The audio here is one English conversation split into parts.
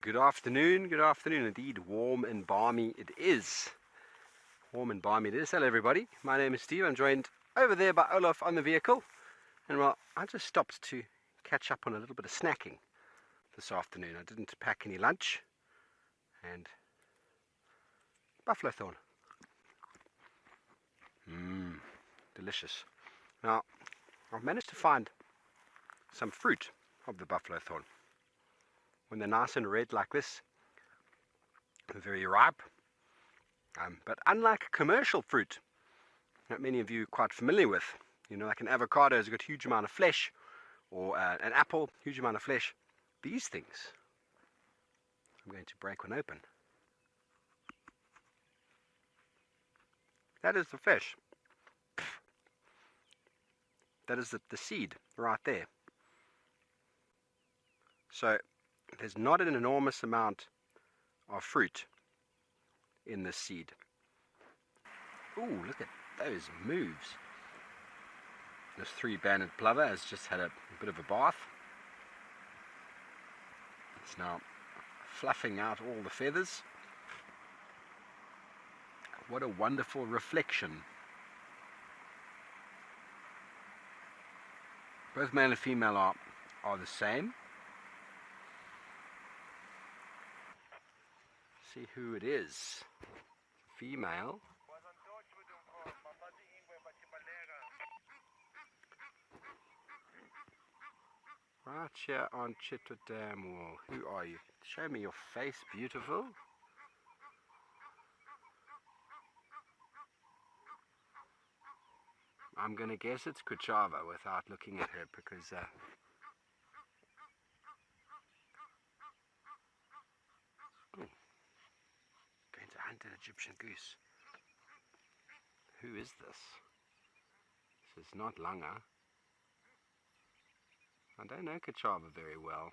good afternoon indeed. Warm and balmy it is. Warm and balmy it is. Hello everybody, my name is Steve. I'm joined over there by Olaf on the vehicle. And well, I just stopped to catch up on a little bit of snacking this afternoon. I didn't pack any lunch. And buffalo thorn. Delicious. Now, I've managed to find some fruit of the buffalo thorn. When they're nice and red like this, they're very ripe. But unlike commercial fruit that many of you are quite familiar with, you know, like an avocado has got a huge amount of flesh, or an apple, huge amount of flesh. These things, I'm going to break one open. That is the flesh. That is the seed right there. So there's not an enormous amount of fruit in this seed. Ooh, look at those moves. This three-banded plover has just had a bit of a bath. It's now fluffing out all the feathers. What a wonderful reflection. Both male and female are the same. See who it is. Female. Right here on Chitwa Dam Wall. Who are you? Show me your face, beautiful. I'm going to guess it's Kuchava without looking at her because going to hunt an Egyptian goose. Who is this? This is not Langa. I don't know Kuchava very well.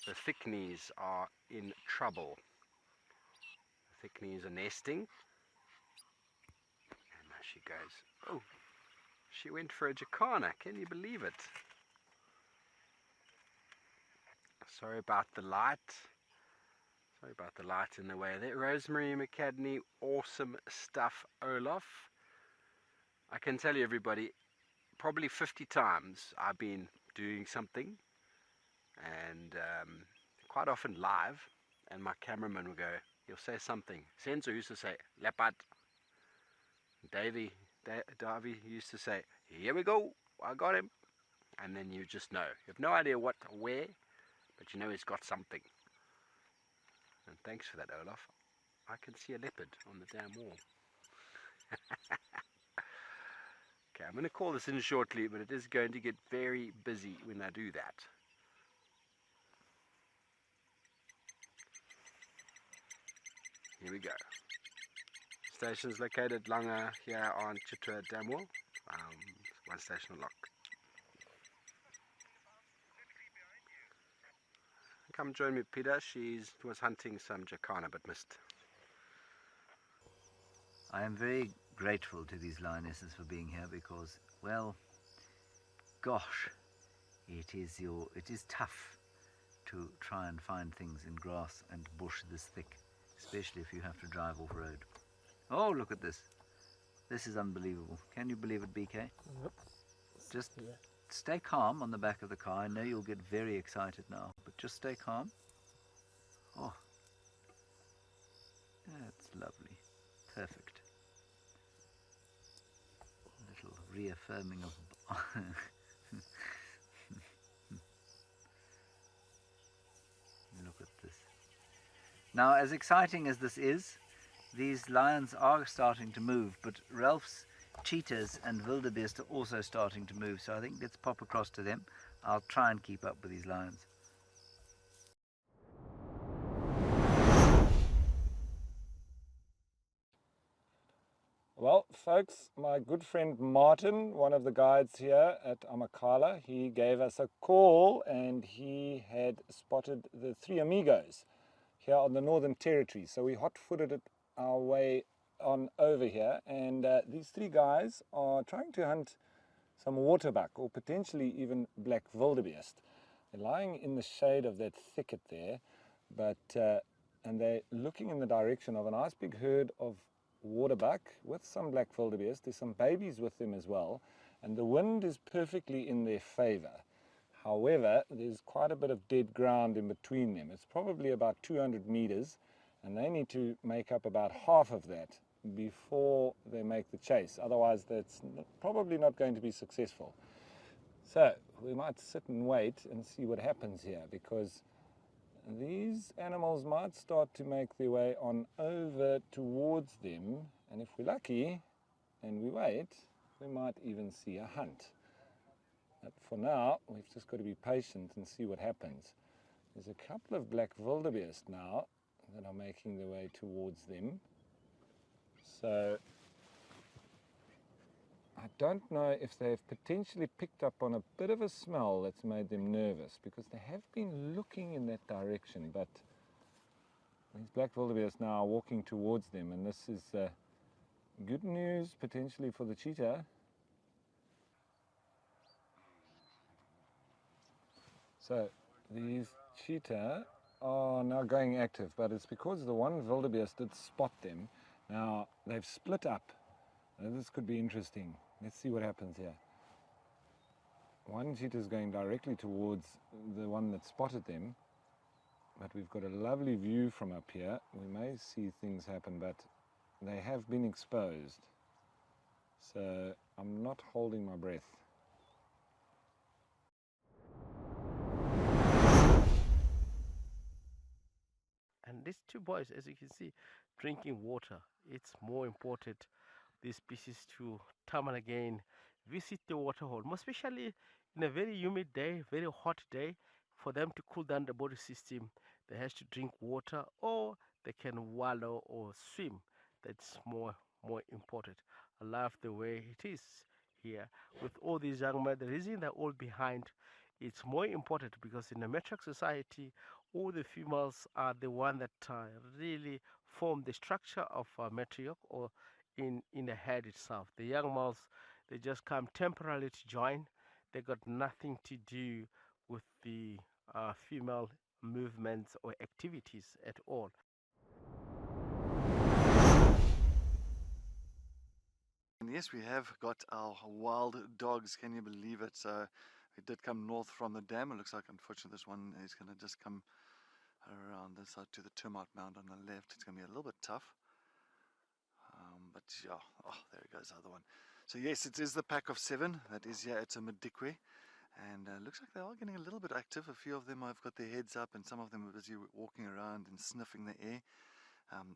The thick knees are in trouble. The thick knees are nesting. And there she goes. Oh, she went for a jacana. Can you believe it? Sorry about the light. Sorry about the light in the way there. Rosemary McCadney, awesome stuff, Olaf. I can tell you everybody, probably 50 times I've been doing something and quite often live, and my cameraman will go, he'll say something. Senzo used to say, leopard. Davy used to say, here we go, I got him. And then you just know. You have no idea what or where, but you know he's got something. And thanks for that, Olaf. I can see a leopard on the damn wall. Okay, I'm going to call this in shortly, but it is going to get very busy when I do that. Here we go. Stations located Langa here on Chitwa Dam Wall. One station lock. Come join me, Peter. She was hunting some jacana but missed. I am very grateful to these lionesses for being here because, well, gosh, it is tough to try and find things in grass and bush this thick, especially if you have to drive off-road. Oh, look at this. This is unbelievable. Can you believe it, BK? Yep. Just stay calm on the back of the car. I know you'll get very excited now, but just stay calm. Oh, that's lovely. Perfect. A little reaffirming of... Look at this. Now, as exciting as this is, these lions are starting to move, but Ralph's cheetahs and wildebeest are also starting to move, so I think let's pop across to them. I'll try and keep up with these lions. Well, folks, my good friend Martin, one of the guides here at Amakhala, he gave us a call and he had spotted the three amigos here on the Northern Territory. So we hot-footed it our way on over here, and these three guys are trying to hunt some waterbuck or potentially even black wildebeest. They're lying in the shade of that thicket there, but and they're looking in the direction of a nice big herd of waterbuck with some black wildebeest. There's some babies with them as well, and the wind is perfectly in their favor. However, there's quite a bit of dead ground in between them. It's probably about 200 meters, and they need to make up about half of that before they make the chase. Otherwise, that's probably not going to be successful. So we might sit and wait and see what happens here, because these animals might start to make their way on over towards them, and if we're lucky and we wait, we might even see a hunt. But for now, we've just got to be patient and see what happens. There's a couple of black wildebeest now that are making their way towards them. So I don't know if they've potentially picked up on a bit of a smell that's made them nervous, because they have been looking in that direction, but these black wildebeest now are walking towards them, and this is good news potentially for the cheetah. So these cheetah are now going active, but it's because the one wildebeest did spot them. Now they've split up. Now, this could be interesting. Let's see what happens here. One cheetah is going directly towards the one that spotted them, but we've got a lovely view from up here. We may see things happen, but they have been exposed. So I'm not holding my breath. And these two boys, as you can see, drinking water. It's more important, these species, to time and again visit the water hole, more especially in a very humid day, very hot day. For them to cool down the body system, they have to drink water, or they can wallow or swim. That's more important. I love the way it is here with all these young men. The reason they're all behind, it's more important because in a matriarch society, all the females are the one that really form the structure of a matriarch, or in the head itself. The young males, they just come temporarily to join. They got nothing to do with the female movements or activities at all. And yes, we have got our wild dogs. Can you believe it? So we did come north from the dam. It looks like, unfortunately, this one is going to just come around this side to the termite mound on the left. It's going to be a little bit tough. But yeah, oh, there it goes, the other one. So yes, it is the pack of 7. That is, yeah, it's a Madikwe. And looks like they are getting a little bit active. A few of them have got their heads up, and some of them are busy walking around and sniffing the air.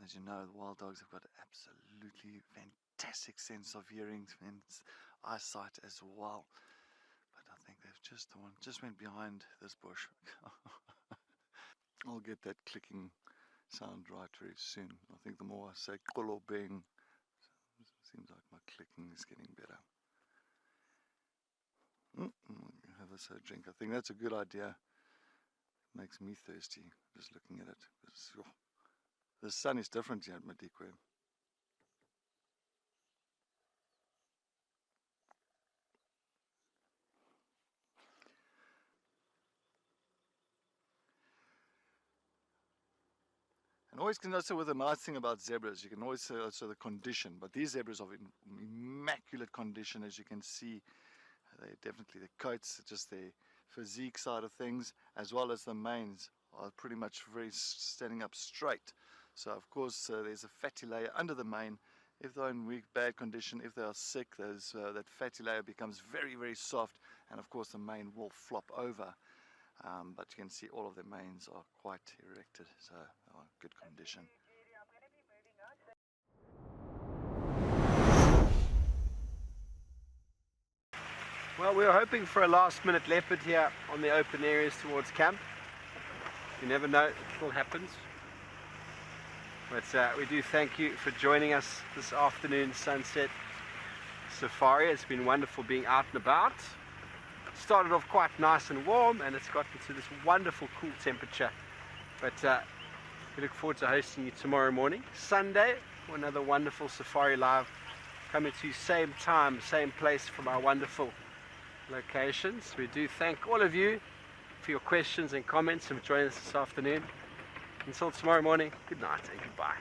As you know, the wild dogs have got an absolutely fantastic sense of hearing and eyesight as well. But I think they've the one just went behind this bush. I'll get that clicking sound right very soon. I think the more I say kolo bang, seems like my clicking is getting better. Have a drink. I think that's a good idea. It makes me thirsty just looking at it. The sun is different here at Madikwe. And always can also, with the nice thing about zebras, you can always say also the condition. But these zebras are in immaculate condition, as you can see. They definitely, the coats, just their physique side of things, as well as the manes, are pretty much very standing up straight. So of course there's a fatty layer under the mane. If they're in weak, bad condition, if they are sick, that fatty layer becomes very, very soft, and of course the mane will flop over. But you can see all of the manes are quite erected, so they are in good condition. Well, we were hoping for a last-minute leopard here on the open areas towards camp. You never know, it still happens. But we do thank you for joining us this afternoon sunset safari. It's been wonderful being out and about. Started off quite nice and warm, and it's gotten to this wonderful cool temperature. But we look forward to hosting you tomorrow morning, Sunday, for another wonderful Safari Live, coming to you same time, same place from our wonderful locations. We do thank all of you for your questions and comments and for joining us this afternoon. Until tomorrow morning, good night and goodbye.